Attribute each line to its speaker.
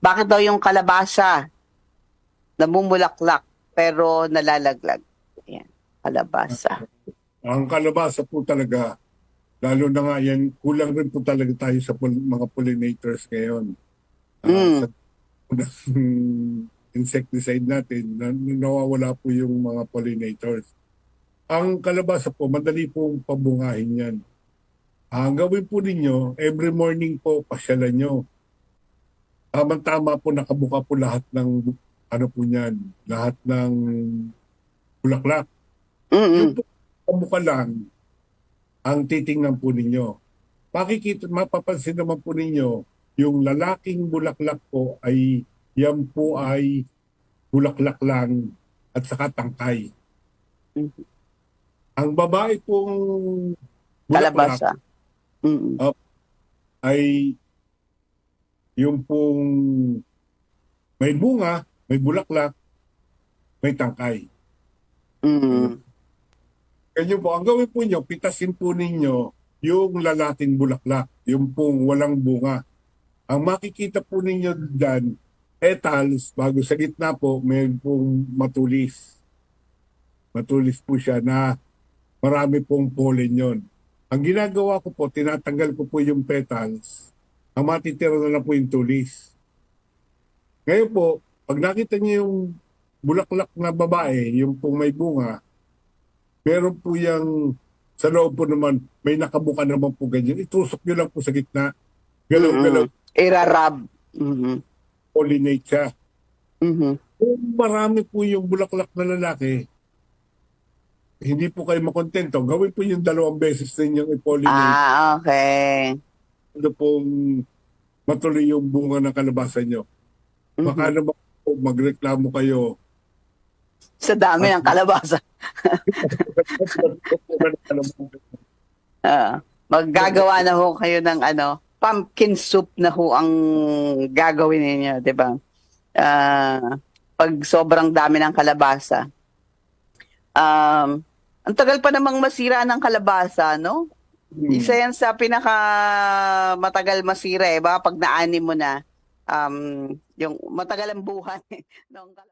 Speaker 1: Bakit daw yung kalabasa namumulaklak pero nalalaglag? Ayan, kalabasa.
Speaker 2: Ang kalabasa po talaga, lalo na nga yan, kulang rin po talaga tayo sa mga pollinators ngayon. Sa
Speaker 1: Mm,
Speaker 2: unang insecticide natin, nawawala po yung mga pollinators. Ang kalabasa po, madali pong pabungahin yan. Ang gawin po ninyo, every morning po, pasyalan nyo. Tama-tama po, nakabuka po lahat ng, ano po niyan, lahat ng bulaklak. Yung
Speaker 1: mm,
Speaker 2: po, kabuka lang, ang titingnan po ninyo. Makikita, mapapansin naman po ninyo, yung lalaking bulaklak po ay, yan po ay bulaklak lang at saka tangkay.
Speaker 1: mm.
Speaker 2: Ang babae pong bulaklak
Speaker 1: Kalabasa. Mm,
Speaker 2: ay yung pong may bunga, may bulaklak, may tangkay. Ganyan.
Speaker 1: mm,
Speaker 2: Ganyan po. Ang gawin po nyo, pitasin po ninyo yung lalaking bulaklak, yung pong walang bunga. Ang makikita po ninyo dyan, petals, bago sa gitna po, may pong matulis. Matulis po siya na marami pong pollen yon. Ang ginagawa ko po, tinatanggal ko po yung petals. Ang matitira na lang po yung tulis. Ngayon po, pag nakita niyo yung bulaklak na babae, yung pong may bunga, meron po yung sa loob po naman, may nakabuka naman po ganyan. Itusok nyo lang po sa gitna. Galaw-galaw,
Speaker 1: mm. Irarab. Mhm,
Speaker 2: pollinate siya.
Speaker 1: mhm.
Speaker 2: Kung marami po yung bulaklak na lalaki, hindi po kayo makontento. Gawin po yung 2 beses ninyong i-pollinate.
Speaker 1: Ah, okay.
Speaker 2: Ano pong matuloy yung bunga ng kalabasa nyo. Baka
Speaker 1: Mhm.
Speaker 2: naman po magreklamo kayo
Speaker 1: Sa dami
Speaker 2: at
Speaker 1: ng kalabasa. Maggagawa na ho kayo ng pumpkin soup na ho ang gagawin ninyo, 'di ba? Pag sobrang dami ng kalabasa. Ang tagal pa namang masira ng kalabasa, no? Isa yan sa pinaka matagal masira eh. Baka pag naani mo na, yung matagal ang buhay ng kalabasa.